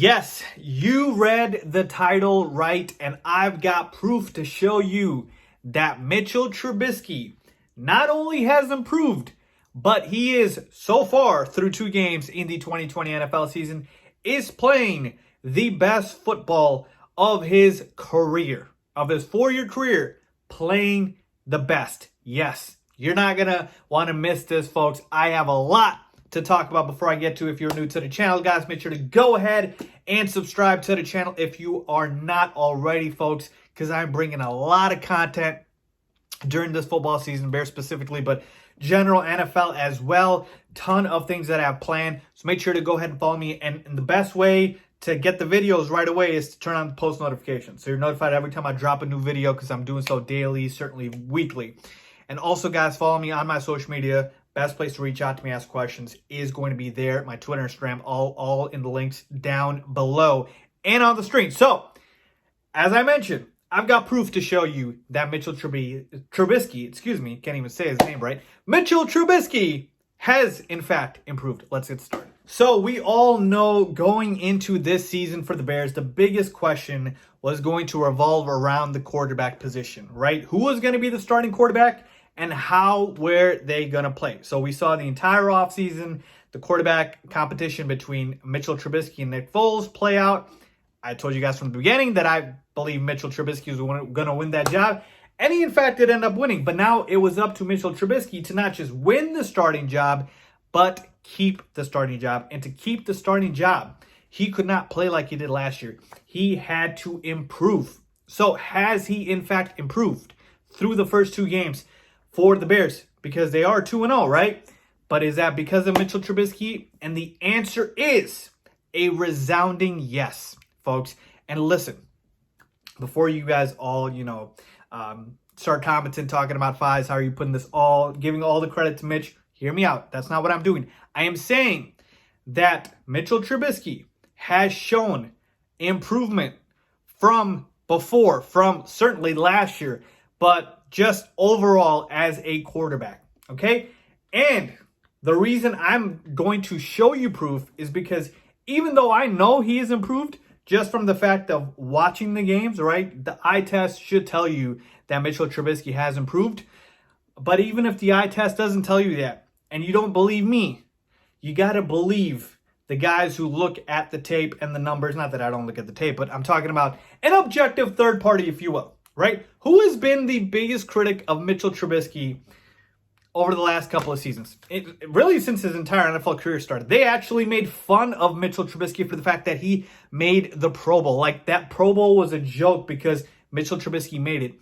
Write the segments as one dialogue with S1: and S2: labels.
S1: Yes, you read the title right, and I've got proof to show you that Mitchell Trubisky not only has improved, but he is so far through 2 games in the 2020 NFL season, is playing the best football of his career, of his 4-year career, playing the best. Yes, you're not going to want to miss this, folks. I have a lot to talk about before I get to. If you're new to the channel, guys, make sure to go ahead and subscribe to the channel if you are not already, folks, because I'm bringing a lot of content during this football season, Bears specifically, but general NFL as well. Ton of things that I have planned. So make sure to go ahead and follow me. And the best way to get the videos right away is to turn on the post notifications, so you're notified every time I drop a new video, because I'm doing so daily, certainly weekly. And also, guys, follow me on my social media. Best place to reach out to me, ask questions, is going to be there. My Twitter, Instagram, all in the links down below and on the screen. So, as I mentioned, I've got proof to show you that Mitchell Trubisky, can't even say his name right. Mitchell Trubisky has, in fact, improved. Let's get started. So, we all know going into this season for the Bears, the biggest question was going to revolve around the quarterback position, right? Who was going to be the starting quarterback? And how were they going to play? So we saw the entire offseason, the quarterback competition between Mitchell Trubisky and Nick Foles play out. I told you guys from the beginning that I believe Mitchell Trubisky was going to win that job. And he, in fact, did end up winning. But now it was up to Mitchell Trubisky to not just win the starting job, but keep the starting job. And to keep the starting job, he could not play like he did last year. He had to improve. So has he, in fact, improved through the first 2 games for the Bears? Because they are 2-0, right? But is that because of Mitchell Trubisky? And the answer is a resounding yes, folks. And listen, before you guys all, start commenting, talking about Faiz, how are you putting this giving all the credit to Mitch? Hear me out. That's not what I'm doing. I am saying that Mitchell Trubisky has shown improvement from before, from certainly last year, but just overall as a quarterback, okay? And the reason I'm going to show you proof is because even though I know he has improved just from the fact of watching the games, right? The eye test should tell you that Mitchell Trubisky has improved. But even if the eye test doesn't tell you that, and you don't believe me, you got to believe the guys who look at the tape and the numbers. Not that I don't look at the tape, but I'm talking about an objective third party, if you will. Right? Who has been the biggest critic of Mitchell Trubisky over the last couple of seasons? Really, since his entire NFL career started. They actually made fun of Mitchell Trubisky for the fact that he made the Pro Bowl. Like, that Pro Bowl was a joke because Mitchell Trubisky made it.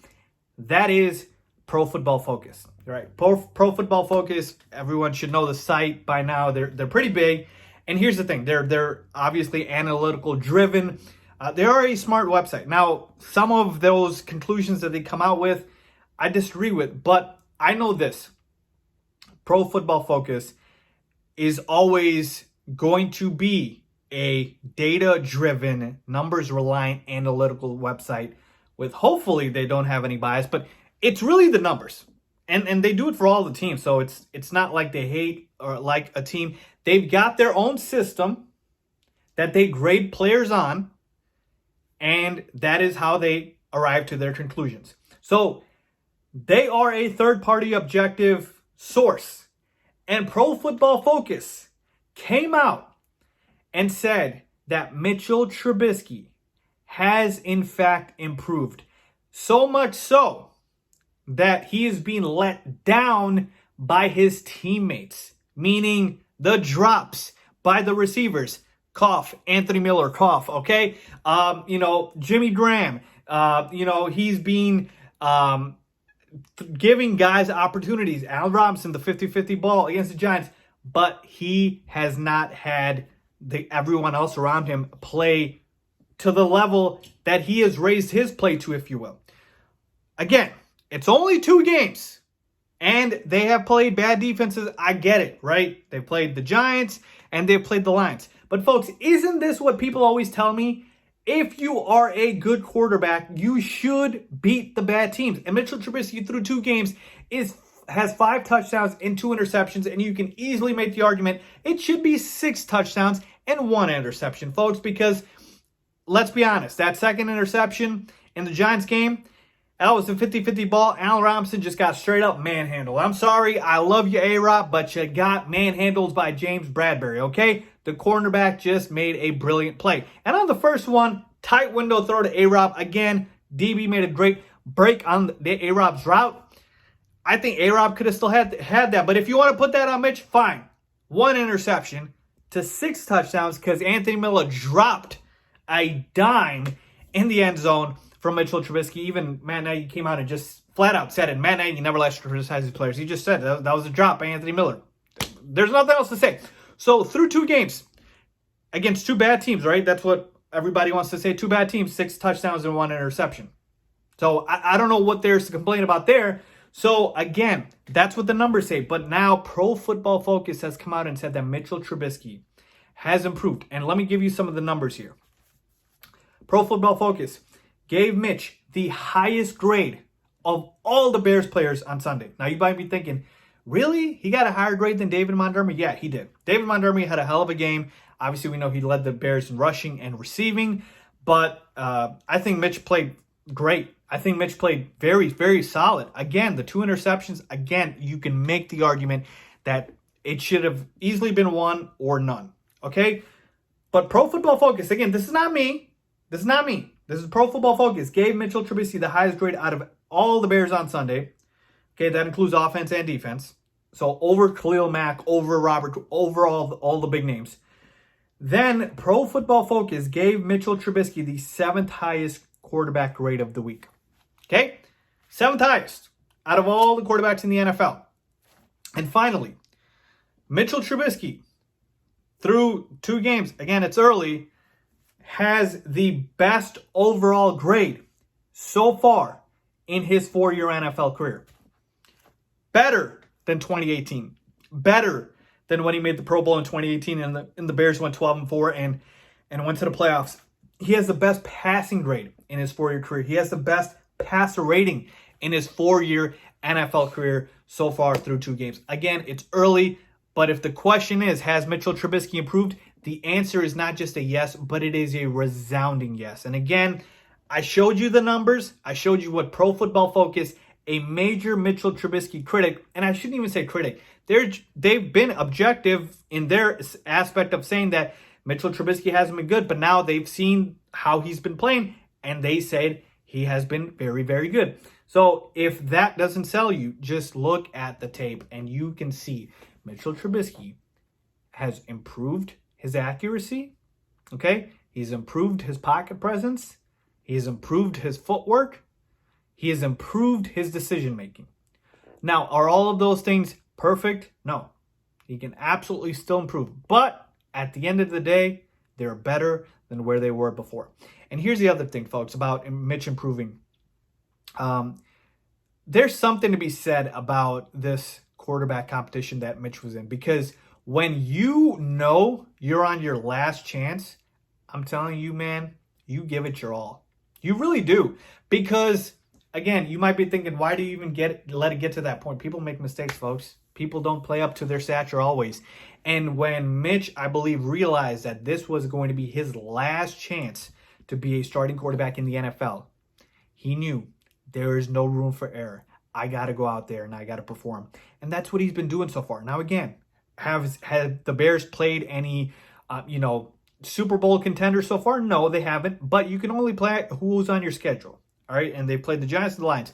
S1: That is Pro Football Focus. Right? Pro Football Focus, everyone should know the site by now. They're pretty big. And here's the thing. They're obviously analytical driven. They are a smart website. Now, some of those conclusions that they come out with, I disagree with. But I know this. Pro Football Focus is always going to be a data-driven, numbers-reliant, analytical website with, hopefully, they don't have any bias. But it's really the numbers. And they do it for all the teams. So it's not like they hate or like a team. They've got their own system that they grade players on. And that is how they arrive to their conclusions. So they are a third-party objective source. And Pro Football Focus came out and said that Mitchell Trubisky has, in fact, improved. So much so that he is being let down by his teammates, meaning the drops by the receivers. Cough, Anthony Miller, cough, okay? Jimmy Graham, he's been giving guys opportunities. Allen Robinson, the 50-50 ball against the Giants, but he has not had everyone else around him play to the level that he has raised his play to, if you will. Again, it's only 2 games, and they have played bad defenses. I get it, right? They played the Giants, and they've played the Lions. But folks, isn't this what people always tell me? If you are a good quarterback, you should beat the bad teams. And Mitchell Trubisky through 2 games has 5 touchdowns and 2 interceptions, and you can easily make the argument it should be 6 touchdowns and 1 interception, folks, because let's be honest, that second interception in the Giants game, that was a 50-50 ball. Allen Robinson just got straight up manhandled. I'm sorry, I love you, A-Rob, but you got manhandled by James Bradbury, okay? The cornerback just made a brilliant play. And on the first one, tight window throw to A-Rob. Again, DB made a great break on the A-Rob's route. I think A-Rob could have still had that. But if you want to put that on Mitch, fine. 1 interception to 6 touchdowns because Anthony Miller dropped a dime in the end zone from Mitchell Trubisky. Even Matt Nagy came out and just flat out said it. Matt Nagy never likes to criticize his players. He just said that was a drop by Anthony Miller. There's nothing else to say. So through 2 games against 2 bad teams, right? That's what everybody wants to say. 2 bad teams, 6 touchdowns and 1 interception. So I don't know what there's to complain about there. So again, that's what the numbers say. But now Pro Football Focus has come out and said that Mitchell Trubisky has improved. And let me give you some of the numbers here. Pro Football Focus gave Mitch the highest grade of all the Bears players on Sunday. Now, you might be thinking, really? He got a higher grade than David Montgomery? Yeah, he did. David Montgomery had a hell of a game. Obviously, we know he led the Bears in rushing and receiving. But I think Mitch played great. I think Mitch played very, very solid. Again, the 2 interceptions, again, you can make the argument that it should have easily been 1 or none. Okay? But Pro Football Focus, again, this is not me. This is not me. This is Pro Football Focus. Gave Mitchell Trubisky the highest grade out of all the Bears on Sunday. Okay, that includes offense and defense. So over Khalil Mack, over Robert, over all the big names. Then Pro Football Focus gave Mitchell Trubisky the 7th highest quarterback grade of the week. Okay? 7th highest out of all the quarterbacks in the NFL. And finally, Mitchell Trubisky, through 2 games, again, it's early, has the best overall grade so far in his 4-year NFL career. Better than 2018. Better than when he made the Pro Bowl in 2018 and the Bears went 12-4 and went to the playoffs. He has the best passing grade in his 4-year career. He has the best passer rating in his 4-year NFL career so far through 2 games. Again, it's early, but if the question is, has Mitchell Trubisky improved? The answer is not just a yes, but it is a resounding yes. And again, I showed you the numbers. I showed you what Pro Football Focus, a major Mitchell Trubisky critic, and I shouldn't even say critic. They've been objective in their aspect of saying that Mitchell Trubisky hasn't been good, but now they've seen how he's been playing, and they said he has been very, very good. So if that doesn't sell you, just look at the tape, and you can see Mitchell Trubisky has improved his accuracy, okay? He's improved his pocket presence. He's improved his footwork. He has improved his decision-making. Now, are all of those things perfect? No. He can absolutely still improve. But at the end of the day, they're better than where they were before. And here's the other thing, folks, about Mitch improving. There's something to be said about this quarterback competition that Mitch was in, because when you know you're on your last chance, I'm telling you, man, you give it your all. You really do. Because, again, you might be thinking, why do you even let it get to that point? People make mistakes, folks. People don't play up to their stature always. And when Mitch, I believe, realized that this was going to be his last chance to be a starting quarterback in the NFL, he knew there is no room for error. I got to go out there and I got to perform. And that's what he's been doing so far. Now, again, have the Bears played any, Super Bowl contenders so far? No, they haven't. But you can only play who's on your schedule. All right, and they played the Giants and the Lions.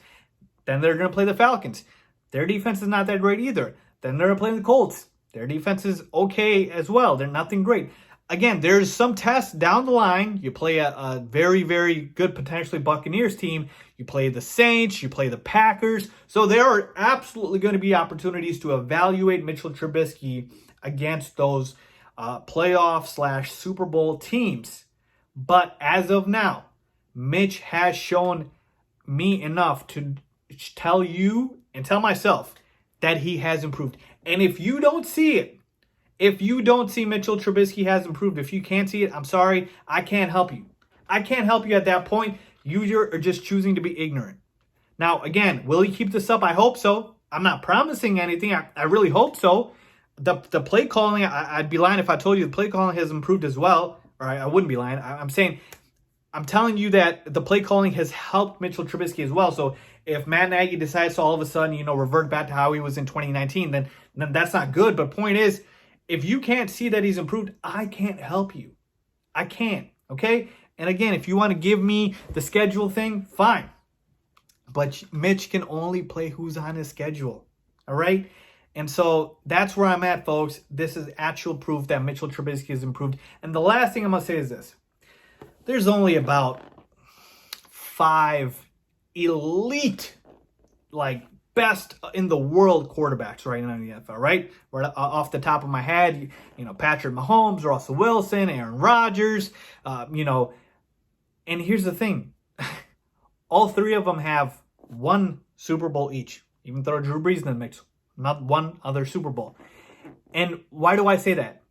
S1: Then they're going to play the Falcons. Their defense is not that great either. Then they're going to play the Colts. Their defense is okay as well. They're nothing great. Again, there's some tests down the line. You play a very, very good, potentially Buccaneers team. You play the Saints. You play the Packers. So there are absolutely going to be opportunities to evaluate Mitchell Trubisky against those playoff/Super Bowl teams. But as of now, Mitch has shown me enough to tell you and tell myself that he has improved. And if you don't see it, if you don't see Mitchell Trubisky has improved, if you can't see it, I'm sorry, I can't help you. I can't help you at that point. You are just choosing to be ignorant. Now, again, will he keep this up? I hope so. I'm not promising anything. I really hope so. the play calling, I'd be lying if I told you the play calling has improved as well. Or I wouldn't be lying. I'm telling you that the play calling has helped Mitchell Trubisky as well. So if Matt Nagy decides to all of a sudden, revert back to how he was in 2019, then that's not good. But point is, if you can't see that he's improved, I can't help you. I can't, okay? And again, if you want to give me the schedule thing, fine. But Mitch can only play who's on his schedule, all right? And so that's where I'm at, folks. This is actual proof that Mitchell Trubisky has improved. And the last thing I'm going to say is this. There's only about 5 elite, best in the world quarterbacks right now in the NFL, right? Off the top of my head, Patrick Mahomes, Russell Wilson, Aaron Rodgers, and here's the thing. All 3 of them have 1 Super Bowl each. Even throw Drew Brees in the mix. Not 1 other Super Bowl. And why do I say that?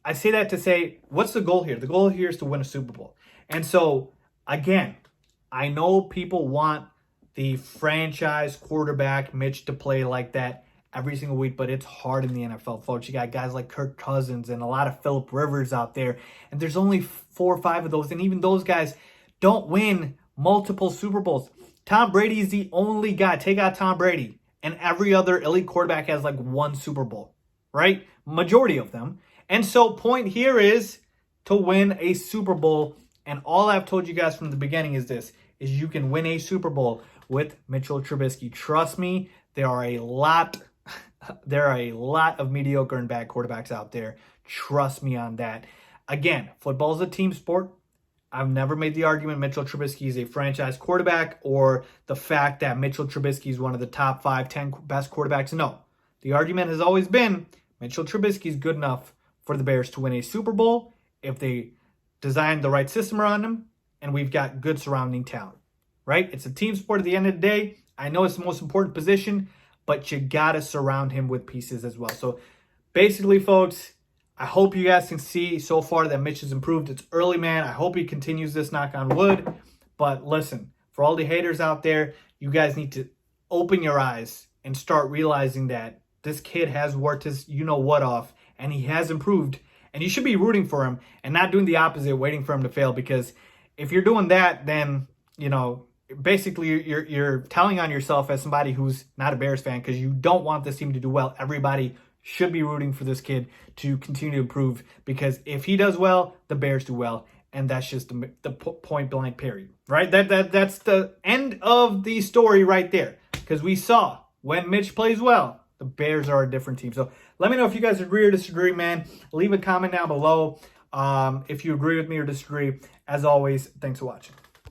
S1: I say that to say, what's the goal here? The goal here is to win a Super Bowl. And so, again, I know people want the franchise quarterback Mitch to play like that every single week, but it's hard in the NFL, folks. You got guys like Kirk Cousins and a lot of Phillip Rivers out there, and there's only 4 or 5 of those, and even those guys don't win multiple Super Bowls. Tom Brady is the only guy. Take out Tom Brady, and every other elite quarterback has 1 Super Bowl, right? Majority of them. And so point here is to win a Super Bowl. And all I've told you guys from the beginning is this, is you can win a Super Bowl with Mitchell Trubisky. Trust me, there are a lot of mediocre and bad quarterbacks out there. Trust me on that. Again, football is a team sport. I've never made the argument Mitchell Trubisky is a franchise quarterback or the fact that Mitchell Trubisky is one of the top 5, 10 best quarterbacks. No. The argument has always been Mitchell Trubisky is good enough for the Bears to win a Super Bowl if they design the right system around him and we've got good surrounding talent, right? It's a team sport at the end of the day. I know it's the most important position, but you got to surround him with pieces as well. So basically, folks, I hope you guys can see so far that Mitch has improved. It's early, man. I hope he continues this, knock on wood. But listen, for all the haters out there, you guys need to open your eyes and start realizing that this kid has worked his you-know-what off, and he has improved. And you should be rooting for him and not doing the opposite, waiting for him to fail. Because if you're doing that, then, basically you're telling on yourself as somebody who's not a Bears fan because you don't want this team to do well. Everybody should be rooting for this kid to continue to improve because if he does well, the Bears do well. And that's just the point blank period, right? That's the end of the story right there. Because we saw when Mitch plays well, the Bears are a different team. So let me know if you guys agree or disagree, man. Leave a comment down below if you agree with me or disagree. As always, thanks for watching.